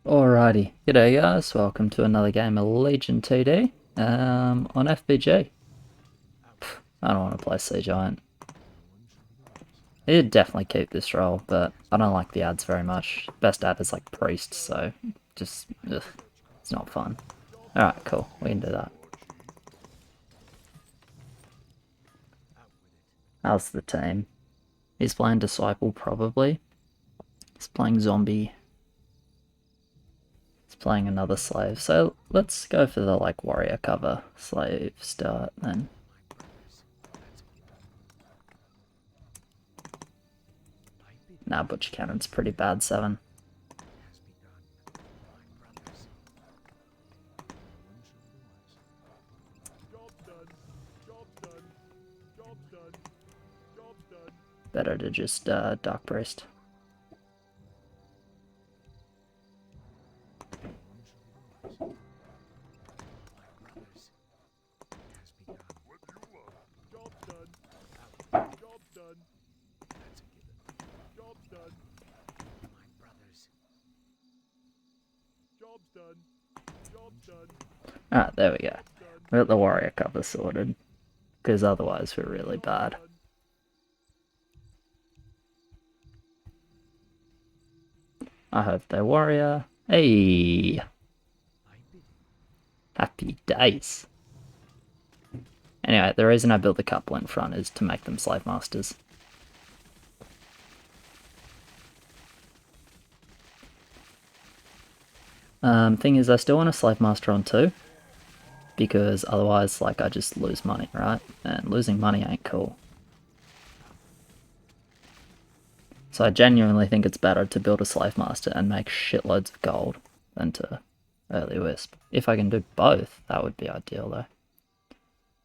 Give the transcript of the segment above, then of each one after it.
Alrighty, g'day guys, welcome to another game of Legion TD on FBG. I don't want to play Sea Giant. It'd definitely keep this role, but I don't like the ads very much. Best ad is like Priest, so just, ugh, it's not fun. Alright, cool, we can do that. How's the team? He's playing Disciple, probably. He's playing Zombie. He's playing another Slave, so let's go for the, like, Warrior cover. Slave, start, then... Nah, Butcher Cannon's pretty bad, 7. Better to just Dark Priest. Alright, there we go. We got the Warrior cover sorted. Because otherwise we're really bad. I hope they're Warrior. Hey! Happy days. Anyway, the reason I built the couple in front is to make them Slave Masters. Thing is, I still want a Slave Master on 2. Because otherwise, like, I just lose money, right? And losing money ain't cool. So I genuinely think it's better to build a Slave Master and make shitloads of gold than to early Wisp. If I can do both, that would be ideal though.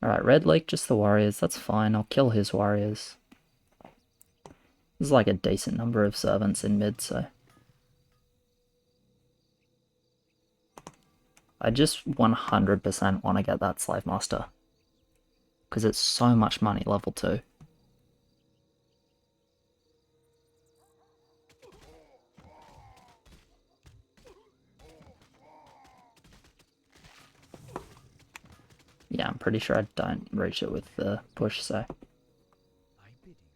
Alright, Red Leak, just the Warriors, that's fine, I'll kill his Warriors. There's like a decent number of servants in mid, so... I just 100% want to get that Slave Master. Because it's so much money level 2. Yeah, I'm pretty sure I don't reach it with the push, so...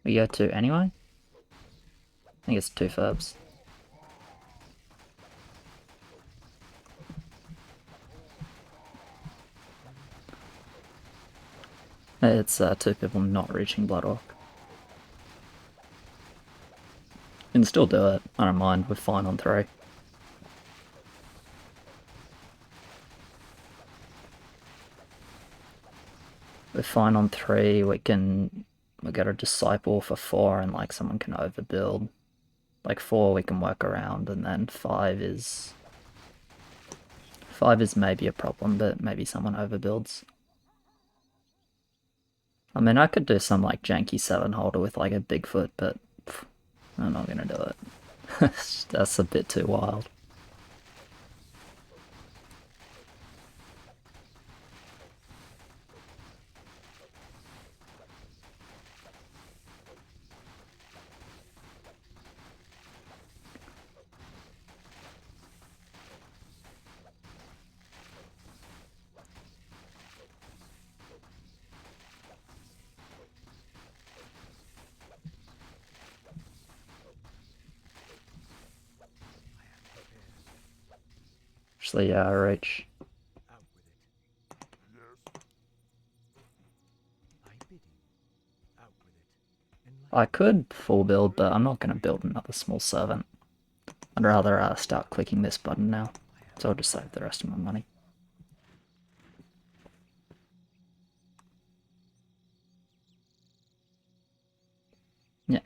We go to anyway? I think it's 2 Ferbs. It's 2 people not reaching Blood Orc. You can still do it, I don't mind, we're fine on 3. We're fine on 3, we get a Disciple for 4 and like someone can overbuild. Like 4 we can work around, and then 5 is maybe a problem, but maybe someone overbuilds. I mean, I could do some like janky 7 holder with like a Bigfoot, but I'm not gonna do it. That's a bit too wild. Actually, yeah, I reach. I could full build, but I'm not going to build another small servant. I'd rather start clicking this button now, so I'll just save the rest of my money. Yeah,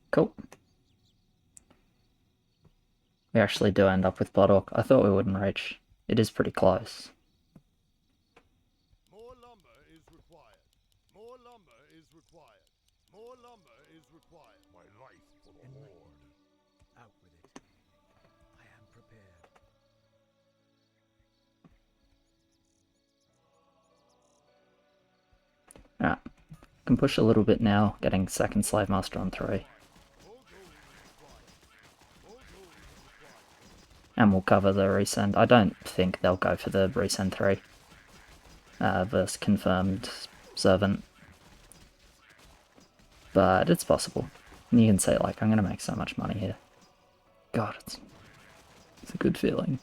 cool. We actually do end up with Blood Orc. I thought we wouldn't reach. It is pretty close. More lumber is required. More lumber is required. More lumber is required. My life for the Horde. Out with it. I am prepared. Alright, can push a little bit now, getting second Slave Master on 3. And we'll cover the resend. I don't think they'll go for the resend 3 versus confirmed servant. But it's possible. And you can say, like, I'm going to make so much money here. God, it's a good feeling.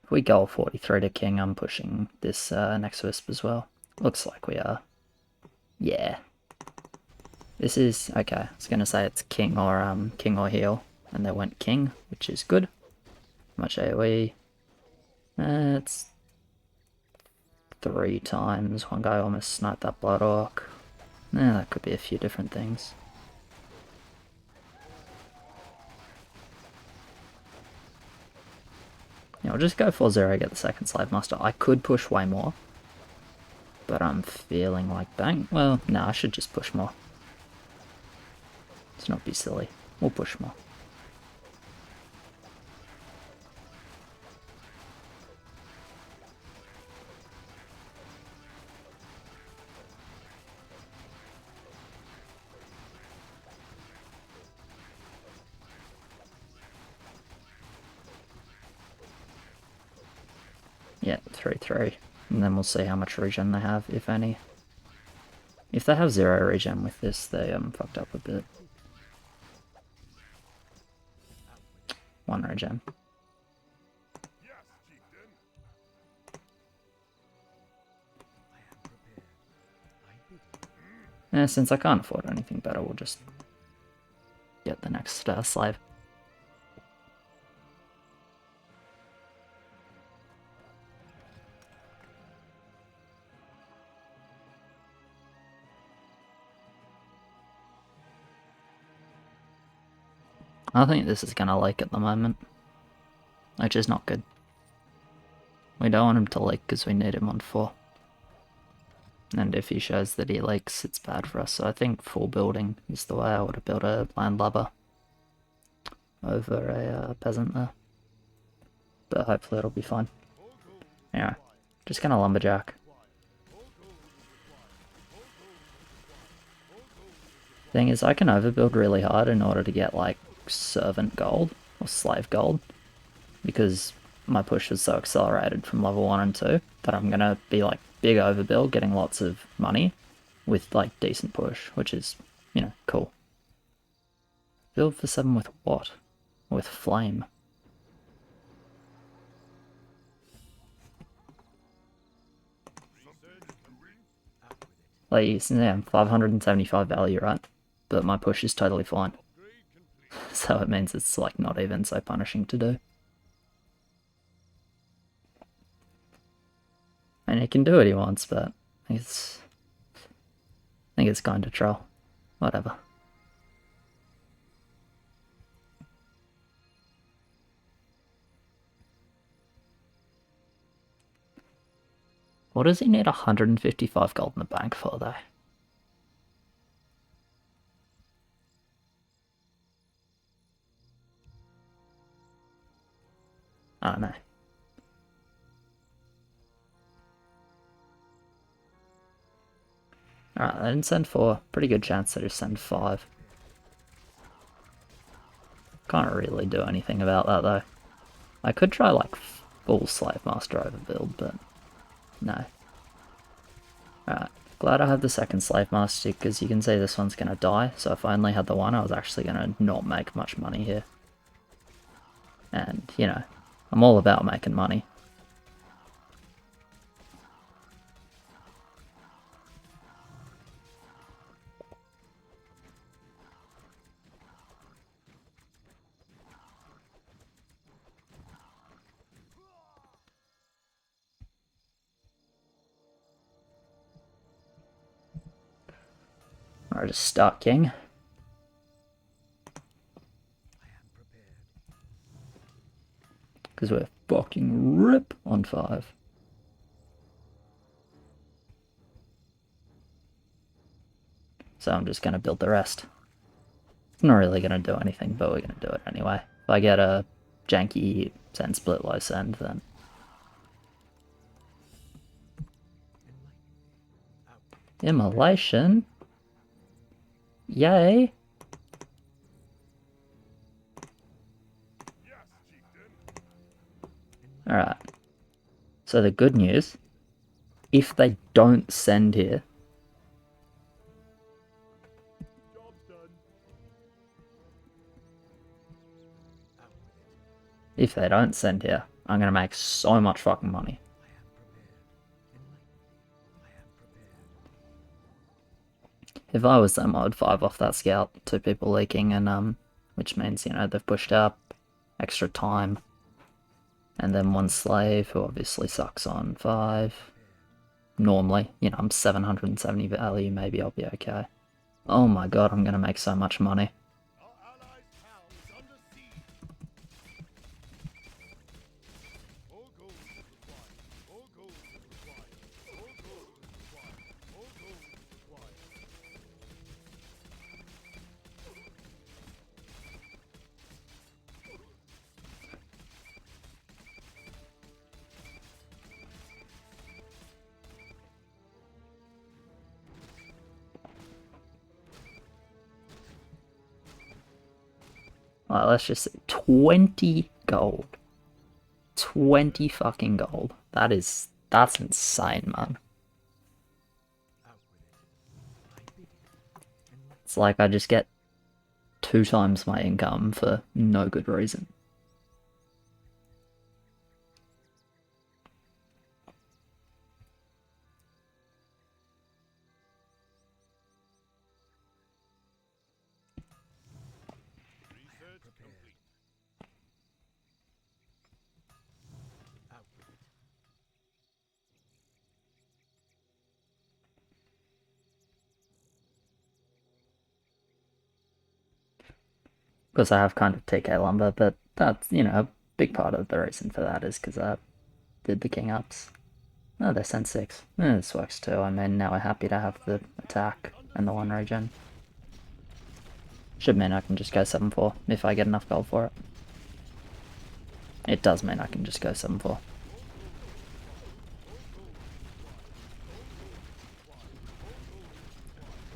If we go 43 to king, I'm pushing this next wisp as well. Looks like we are. Yeah. This is, okay, I was going to say it's king or heal. And they went king, which is good. How much AoE? It's 3 times. One guy almost sniped that blood orc. That could be a few different things. Yeah, I'll just go 4-0, get the second Slave Master. I could push way more. But I'm feeling like bang. Well, no, I should just push more. Let's not be silly. We'll push more. Yeah, 3-3. And then we'll see how much regen they have, if any. If they have 0 regen with this, they fucked up a bit. 1 regen. Since I can't afford anything better, we'll just get the next slave. I think this is gonna leak at the moment, which is not good. We don't want him to leak because we need him on 4. And if he shows that he leaks, it's bad for us. So I think full building is the way I would have built a landlubber over a peasant there. But hopefully it'll be fine. Anyway, just gonna lumberjack. Thing is, I can overbuild really hard in order to get like servant gold or slave gold, because my push is so accelerated from level 1 and 2 that I'm gonna be like big overbuild, getting lots of money with like decent push, which is, you know, cool. Build for 7 with what? With flame. Like, yeah, 575 value, right? But my push is totally fine. So it means it's like not even so punishing to do. And he can do what he wants, but I think it's going to troll. Whatever. What does he need 155 gold in the bank for, though? I don't know. Alright, I didn't send 4. Pretty good chance to just send 5. Can't really do anything about that, though. I could try, like, full Slave Master overbuild, but no. Alright, glad I have the second Slave Master, because you can see this one's going to die, so if I only had the one, I was actually going to not make much money here. And, you know, I'm all about making money. Alright, just start king. Because we're fucking rip on 5. So I'm just going to build the rest. It's not really going to do anything, but we're going to do it anyway. If I get a janky send split low send, then... Immolation? Yay! Yes, chieftain. Alright. So the good news, if they don't send here, Job's done. if they don't send here, I'm gonna make so much fucking money. If I was them, I would 5 off that scout, 2 people leaking, and which means, you know, they've pushed up, extra time, and then 1 slave, who obviously sucks on 5. Normally, you know, I'm 770 value, maybe I'll be okay. Oh my god, I'm gonna make so much money. Our allies' town is under siege. More gold is required. More gold is required. More gold is required. More gold is required. Alright, let's just say 20 gold. 20 fucking gold. That's insane, man. It's like I just get 2 times my income for no good reason. Research complete. Because I have kind of TK lumber, but that's, you know, a big part of the reason for that is because I did the king ups. Oh, they sent 6. This works too. I mean, now we're happy to have the attack and the 1 regen. Should mean I can just go 7-4 if I get enough gold for it. It does mean I can just go 7-4.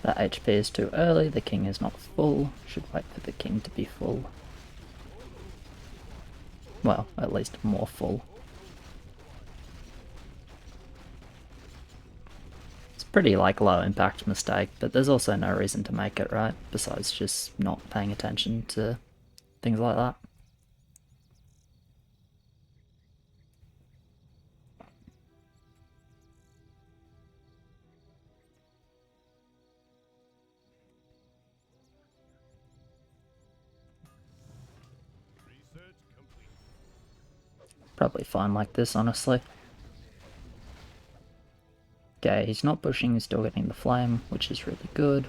That HP is too early, the king is not full. Should wait for the king to be full. Well, at least more full. It's pretty like low impact mistake, but there's also no reason to make it, right? Besides just not paying attention to things like that. Research complete. Probably fine like this, honestly. Okay, he's not pushing, he's still getting the flame, which is really good.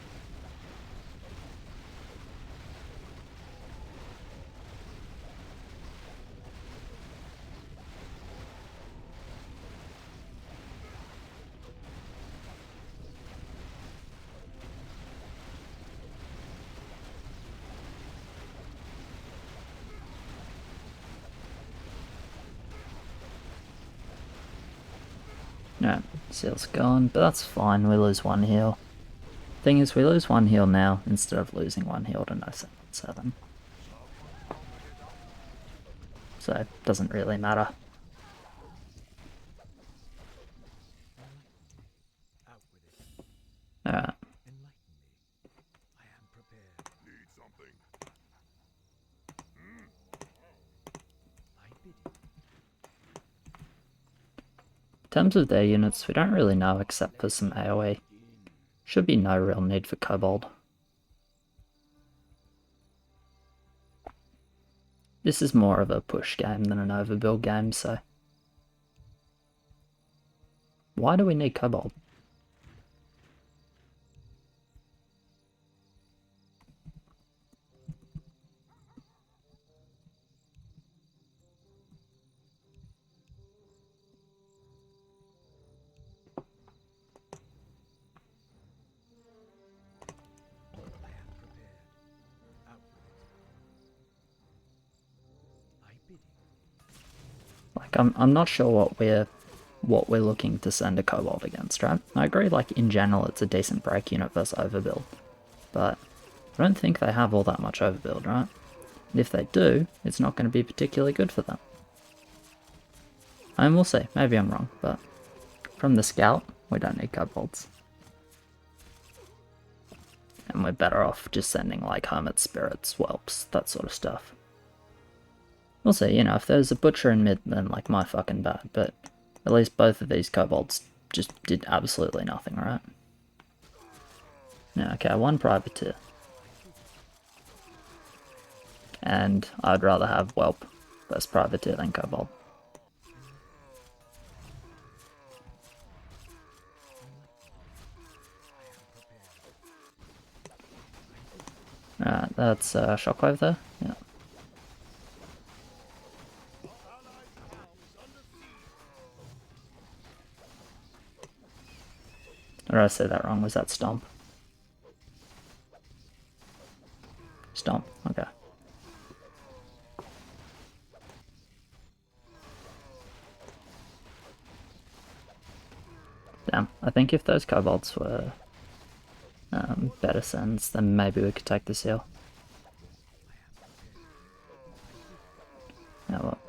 No, seal's gone, but that's fine, we lose 1 heal. Thing is, we lose 1 heal now, instead of losing 1 heal to no 7. So, it doesn't really matter. Alright. Need something. In terms of their units, we don't really know except for some AoE. Should be no real need for kobold. This is more of a push game than an overbuild game, so... Why do we need kobold? Like, I'm not sure what we're looking to send a kobold against, right? I agree, like, in general, it's a decent break unit versus overbuild. But I don't think they have all that much overbuild, right? And if they do, it's not going to be particularly good for them. And we'll see. Maybe I'm wrong, but from the scout, we don't need kobolds. And we're better off just sending like hermit spirits, whelps, that sort of stuff. We'll see, you know, if there's a butcher in mid, then like my fucking bad, but at least both of these kobolds just did absolutely nothing, right? Yeah, okay, one privateer. And I'd rather have whelp versus privateer than kobold. Alright, that's shockwave there. Yeah. Or did I say that wrong? Was that stomp? Stomp, okay. Damn, I think if those kobolds were better sends, then maybe we could take this hill. Yeah, well.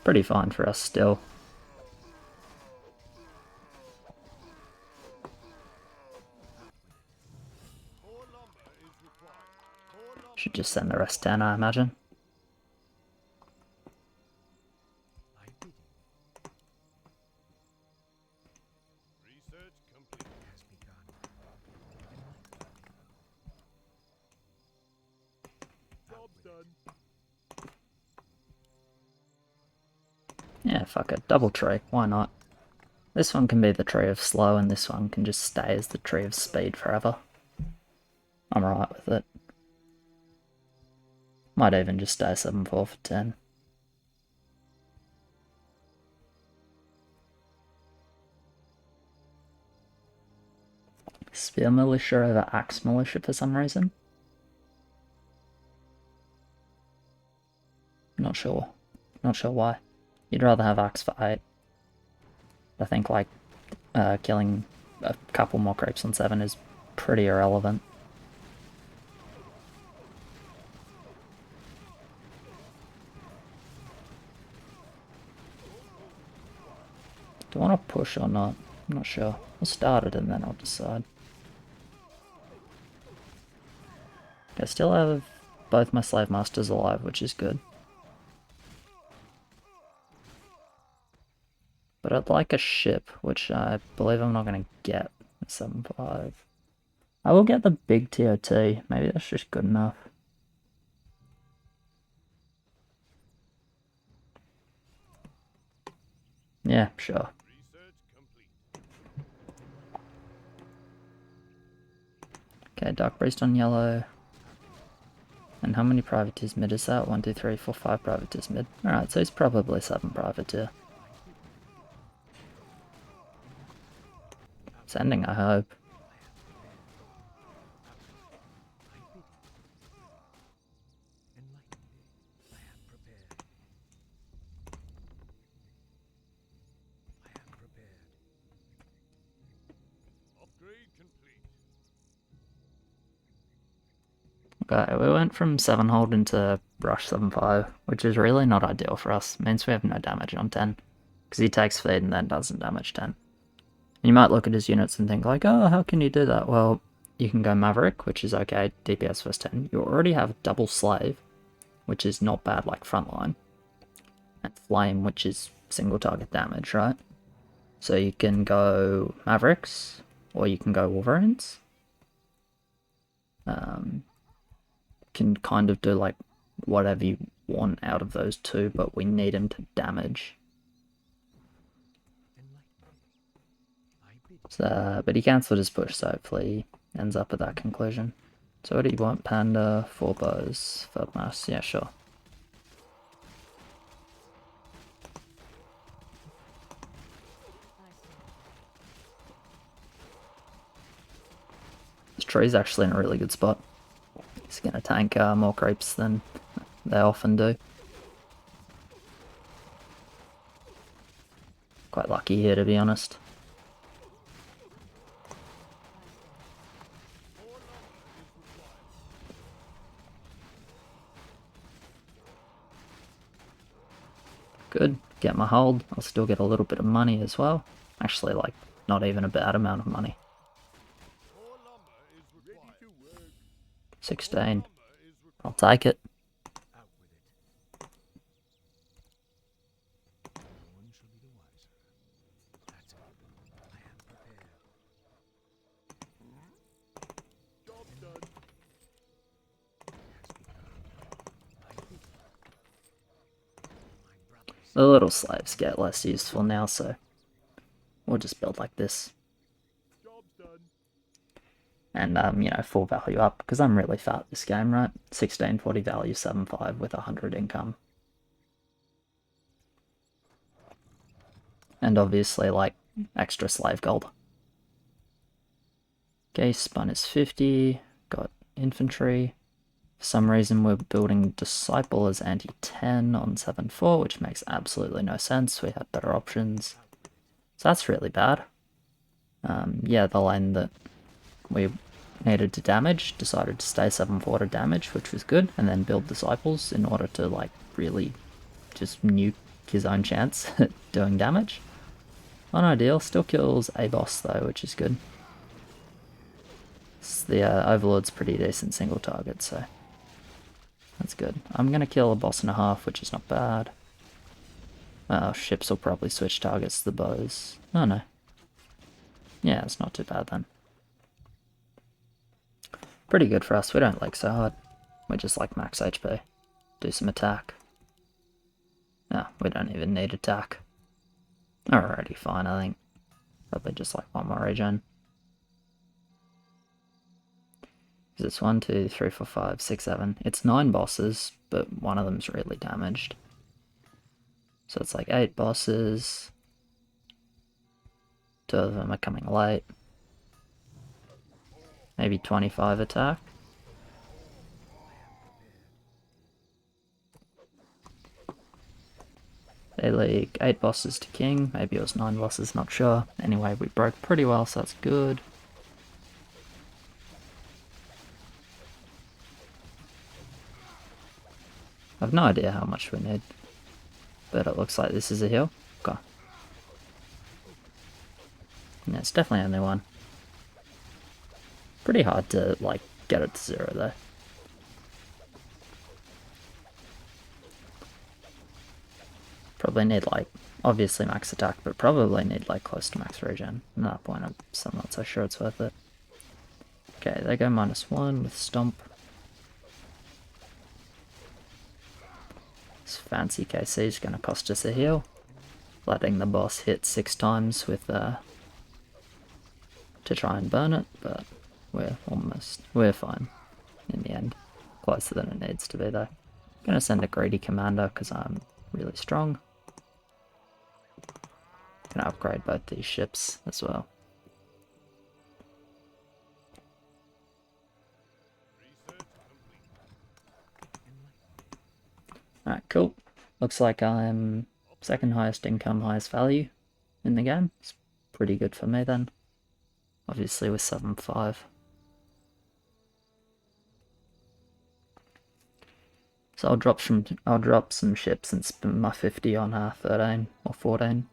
Pretty fine for us still. Should just send the rest 10, I imagine. Yeah, fuck it. Double tree. Why not? This one can be the tree of slow, and this one can just stay as the tree of speed forever. I'm alright with it. Might even just stay 7-4 for 10. Spear Militia over Axe Militia for some reason. Not sure. Not sure why. You'd rather have Axe for 8. I think like killing a couple more creeps on 7 is pretty irrelevant. Do I want to push or not? I'm not sure. We'll start it and then I'll decide. I still have both my slave masters alive, which is good. But I'd like a ship, which I believe I'm not going to get at 7-5. I will get the big TOT. Maybe that's just good enough. Yeah, sure. Okay, Dark Priest on yellow. And how many privateers mid is that? 1, 2, 3, 4, 5 privateers mid. Alright, so he's probably 7 privateer. Sending, I hope. Okay, we went from 7 hold into rush 7-5, which is really not ideal for us. It means we have no damage on 10, because he takes feed and then doesn't damage 10. And you might look at his units and think like, oh, how can you do that? Well, you can go Maverick, which is okay, DPS first 10. You already have double Slave, which is not bad like frontline, and Flame, which is single target damage, right? So you can go Mavericks, or you can go Wolverines. Can kind of do like whatever you want out of those two, but we need him to damage. So, but he cancelled his push, so hopefully he ends up at that conclusion. So what do you want? Panda, 4 bows, Feldmass, yeah, sure. This tree's actually in a really good spot. He's going to tank more creeps than they often do. Quite lucky here, to be honest. Good. Get my hold. I'll still get a little bit of money as well. Actually, like, not even a bad amount of money. 16. I'll take it. The little slaves get less useful now, so we'll just build like this. And, you know, full value up, because I'm really fat this game, right? 1640 value, 7.5 with 100 income. And obviously, like, extra slave gold. Okay, spun is 50, got infantry. For some reason, we're building Disciple as anti-10 on 7.4, which makes absolutely no sense. We had better options. So that's really bad. Yeah, the lane that we needed to damage decided to stay 7.4 to damage, which was good, and then build Disciples in order to, like, really just nuke his own chance at doing damage. Unideal. Still kills a boss, though, which is good. The Overlord's pretty decent single target, so that's good. I'm going to kill a boss and a half, which is not bad. Ships will probably switch targets to the bows. Oh, no. Yeah, it's not too bad then. Pretty good for us. We don't lag so hard. We just like max HP. Do some attack. No, we don't even need attack. Alrighty, fine, I think. Probably just like one more regen. It's 1, 2, 3, 4, 5, 6, 7. It's 9 bosses, but one of them's really damaged. So it's like 8 bosses. 2 of them are coming late. Maybe 25 attack. They league 8 bosses to king. Maybe it was 9 bosses, not sure. Anyway, we broke pretty well, so that's good. I've no idea how much we need, but it looks like this is a hill. Okay. Yeah, it's definitely only one. Pretty hard to, like, get it to 0, though. Probably need, like, obviously max attack, but probably need, like, close to max regen. At that point, I'm still not so sure it's worth it. Okay, they go -1 with Stomp. This fancy KC is going to cost us a heal. Letting the boss hit 6 times with, to try and burn it, but we're fine in the end. Closer than it needs to be, though. Gonna send a greedy commander, because I'm really strong. Gonna upgrade both these ships as well. Alright, cool. Looks like I'm second highest income, highest value in the game. It's pretty good for me then. Obviously with 7.5. So I'll drop some ships and spend my 50 on 13 or 14.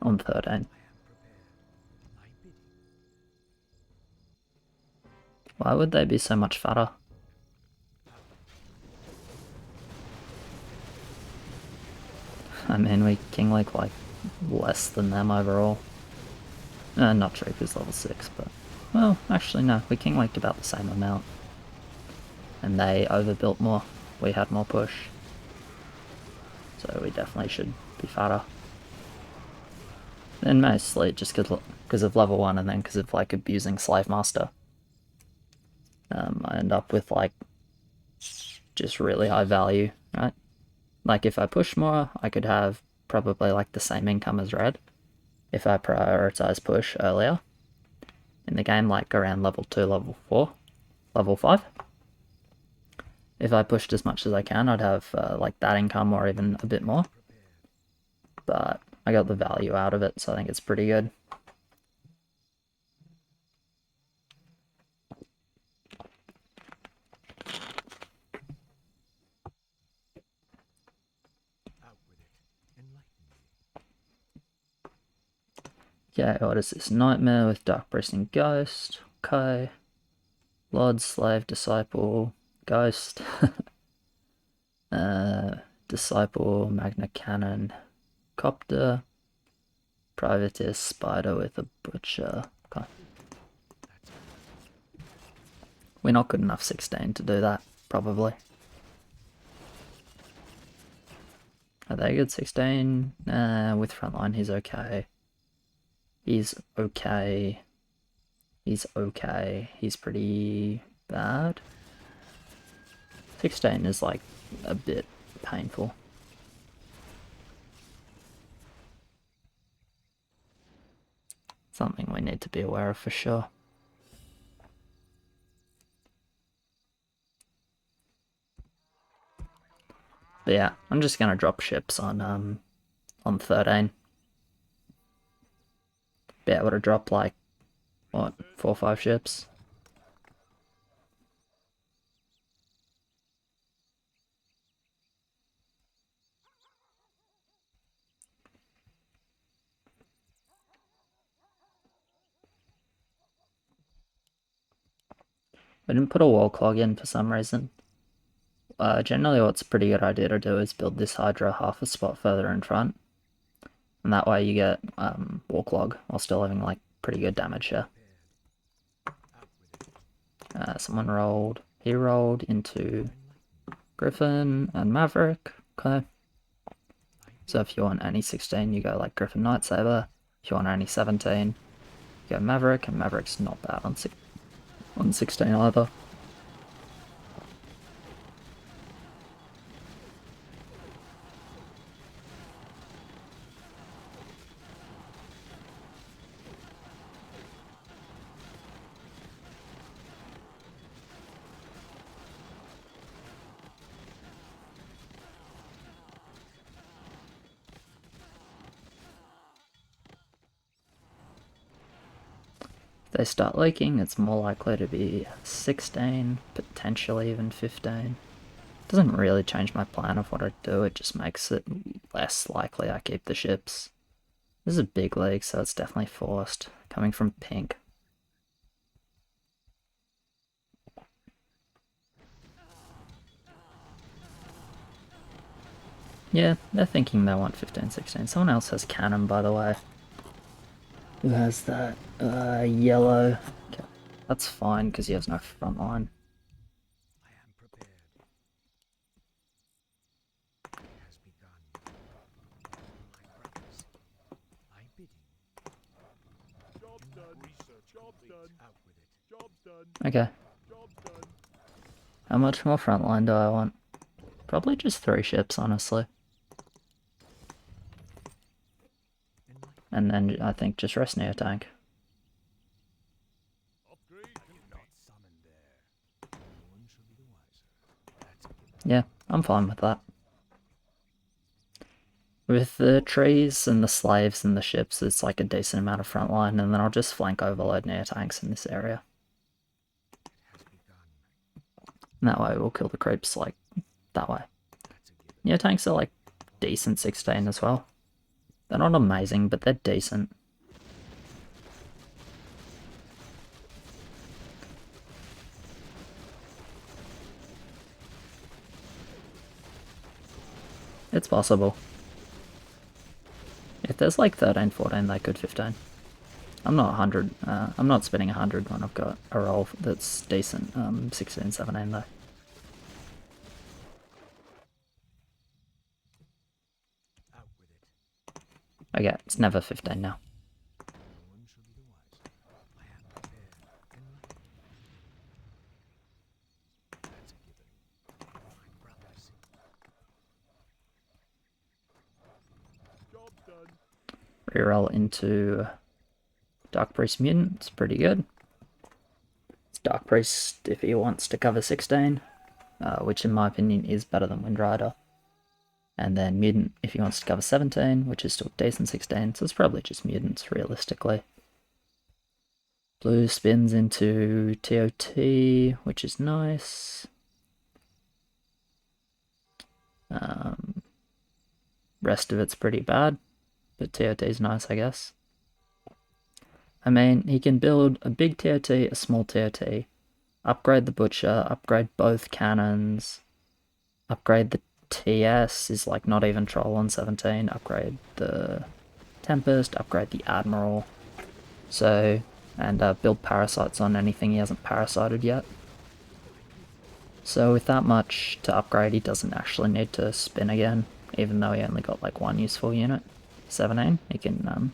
On 13. Why would they be so much fatter? I mean, we king like less than them overall. Not true, because level 6, but... Well, actually no, we king liked about the same amount. And they overbuilt more. We had more push. So we definitely should be fatter. And mostly just because of level 1 and then because of, like, abusing Slave Master. I end up with, like, just really high value, right? Like, if I push more, I could have probably, like, the same income as red if I prioritize push earlier in the game, like around level 2, level 4, level 5. If I pushed as much as I can, I'd have, like, that income or even a bit more. But I got the value out of it, so I think it's pretty good. Okay, what is this? Nightmare with Dark Priest and Ghost. Okay. Lord, Slave, Disciple, Ghost. Disciple, Magna Cannon, Copter. Privateer, Spider with a Butcher. Okay. We're not good enough 16 to do that, probably. Are they good 16? With frontline, he's okay. He's okay. He's okay. He's pretty bad. 16 is like a bit painful. Something we need to be aware of for sure. But yeah, I'm just gonna drop ships on 13. Be able to drop like what, 4 or 5 ships. I didn't put a wall clog in for some reason. Generally what's a pretty good idea to do is build this Hydra half a spot further in front. And that way you get wall clog while still having like pretty good damage here. Someone rolled. He rolled into Griffin and Maverick. Okay. So if you want any 16, you go like Griffin Nightsaber. If you want any 17, you go Maverick, and Maverick's not bad on 16 either. If they start leaking, it's more likely to be 16, potentially even 15. Doesn't really change my plan of what I do, it just makes it less likely I keep the ships. This is a big league, so it's definitely forced. Coming from pink. Yeah, they're thinking they want 15, 16. Someone else has cannon, by the way. Who has that? Yellow. Okay. That's fine, because he has no front line. I am prepared. It has begun. My brothers, I bidding. Job done. Research. Job done. Out with it. Job done. Okay. Job done. How much more front line do I want? Probably just 3 ships, honestly. And then I think just rest near tank. Upgrade. I am not summoned there. No one shall be the wiser. That's a given. Yeah, I'm fine with that. With the trees and the slaves and the ships, it's like a decent amount of front line, and then I'll just flank overload near tanks in this area. It has begun. And that way we'll kill the creeps like that way. That's a given. Near tanks are like decent 16 as well. They're not amazing, but they're decent. It's possible. If there's like 13, 14, they could 15. I'm not 100. I'm not spending 100 when I've got a roll that's decent. 16, 17 though. Out with it. Okay, it's never 15 now. No one shall be the wiser. I am prepared. That's a given. My brothers. Job done. Reroll into Dark Priest Mutant. It's pretty good. It's Dark Priest if he wants to cover 16, which in my opinion is better than Wind Rider. And then Mutant if he wants to cover 17, which is still decent 16, so it's probably just Mutants realistically. Blue spins into TOT, which is nice. Rest of it's pretty bad, but TOT is nice, I guess. I mean, he can build a big TOT, a small TOT, upgrade the Butcher, upgrade both cannons, upgrade the TS is like not even Troll on 17, upgrade the Tempest, upgrade the Admiral, so, and build Parasites on anything he hasn't parasited yet. So with that much to upgrade, he doesn't actually need to spin again, even though he only got like one useful unit. 17, he can,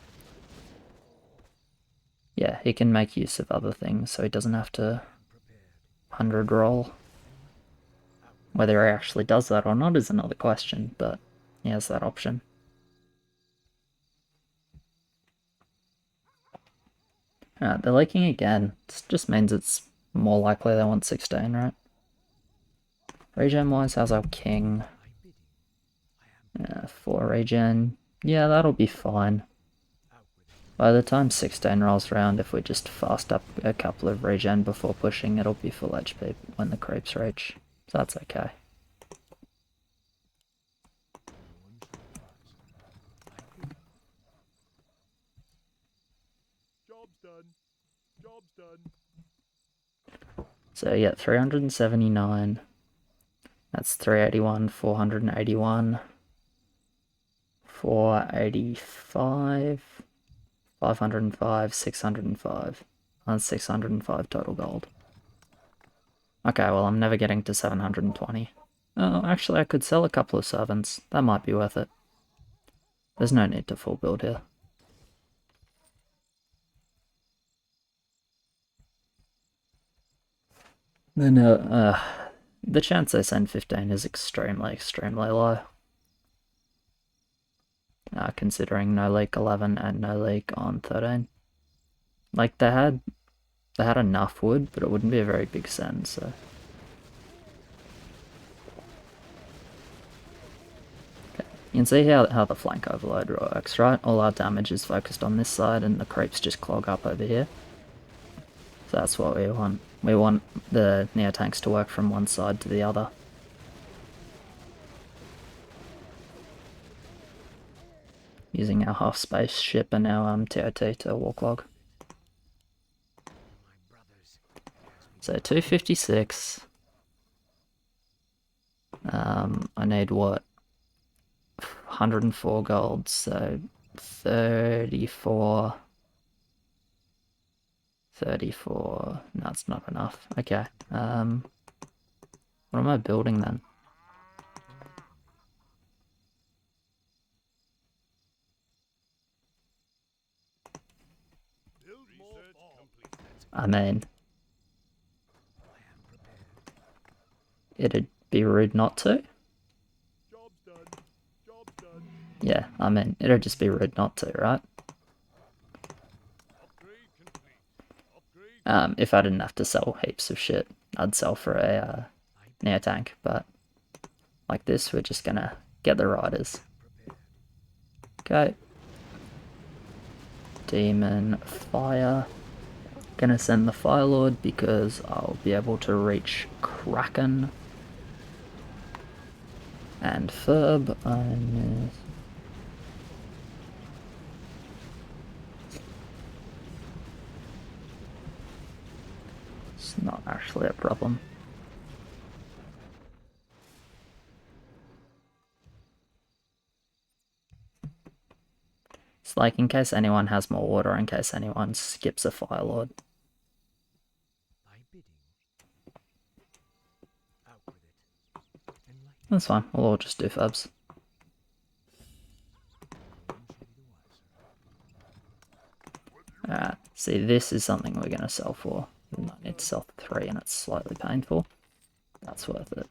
yeah, he can make use of other things, so he doesn't have to 100 roll. Whether he actually does that or not is another question, but he has that option. Alright, they're leaking again. This just means it's more likely they want 16, right? Regen-wise, how's our king? 4 regen. Yeah, that'll be fine. By the time 16 rolls around, if we just fast up a couple of regen before pushing, it'll be full HP when the creeps reach. So that's okay. Job's done. Job's done. So yeah, 379. That's 381, 481, 485, 505, 605. That's 605 total gold. Okay, well, I'm never getting to 720. Oh, actually, I could sell a couple of servants. That might be worth it. There's no need to full build here. Then, the chance they send 15 is extremely, extremely low. Considering no leak 11 and no leak on 13. Like, they had enough wood, but it wouldn't be a very big send, so... Okay. You can see how the flank overload works, right? All our damage is focused on this side, and the creeps just clog up over here. So that's what we want. We want the Neo-tanks to work from one side to the other. Using our half space ship and our TOT to walk log. So 256. I need what? 104 gold, so 34. 34. No, it's not enough. Okay. What am I building then? I mean, it'd be rude not to. Job's done. Job's done. Yeah, I mean, it'd just be rude not to, right? Upgrade complete. Upgrade. If I didn't have to sell heaps of shit, I'd sell for a Neo-tank, but like this, we're just gonna get the riders. Okay. Demon Fire. Gonna send the Fire Lord because I'll be able to reach Kraken. And Ferb, it's not actually a problem. It's like in case anyone has more water, in case anyone skips a Fire Lord. That's fine, we'll all just do Ferbs. Alright, see, this is something we're going to sell for. Even though I need to sell 3 and it's slightly painful. That's worth it.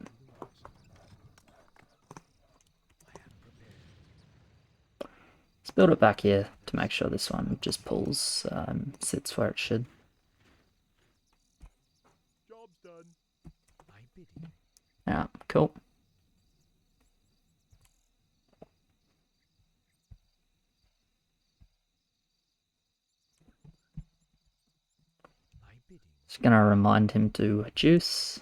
Let's build it back here to make sure this one just pulls, sits where it should. Job's done. Yeah, cool. Just gonna remind him to juice,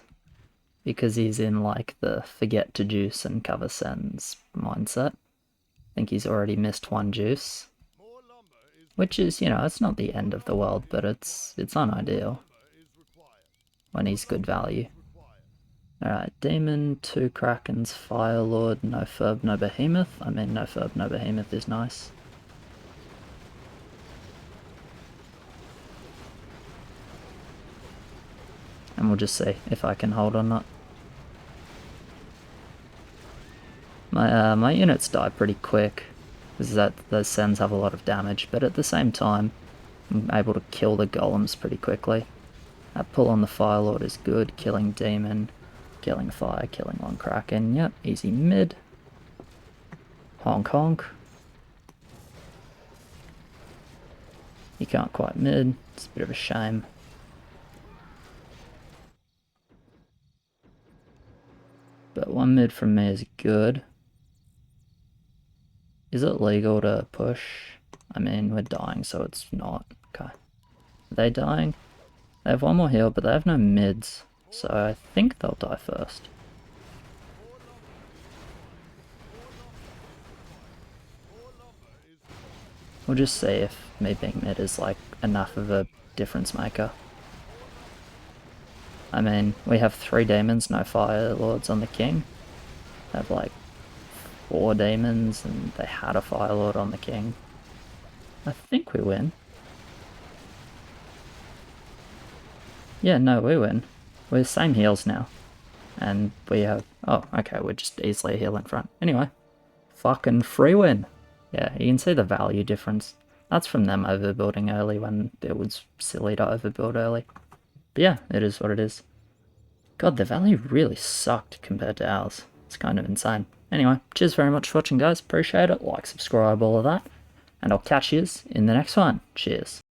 because he's in like the forget to juice and cover sends mindset. I think he's already missed 1 juice. More lumber is Which is, you know, it's not the end of the world, but it's unideal when he's good value. Alright, Demon, 2 Krakens, Firelord, no Ferb, no Behemoth. I mean, no Ferb, no Behemoth is nice. And we'll just see if I can hold or not. My units die pretty quick, because those sends have a lot of damage, but at the same time, I'm able to kill the golems pretty quickly. That pull on the Firelord is good, killing Demon, killing Fire, killing 1 Kraken, yep, easy mid. Honk honk. You can't quite mid, it's a bit of a shame. But 1 mid from me is good. Is it legal to push? I mean, we're dying, so it's not. Okay. Are they dying? They have 1 more heal, but they have no mids, so I think they'll die first. We'll just see if me being mid is like enough of a difference maker. I mean, we have 3 demons, no fire lords on the king. They have like 4 demons, and they had a fire lord on the king. I think we win. Yeah, no, we win. We're the same heals now. And we have... Oh, okay, we're just easily a heal in front. Anyway, fucking free win. Yeah, you can see the value difference. That's from them overbuilding early when it was silly to overbuild early. But yeah, it is what it is. God, the value really sucked compared to ours. It's kind of insane. Anyway, cheers very much for watching, guys. Appreciate it. Like, subscribe, all of that. And I'll catch yous in the next one. Cheers.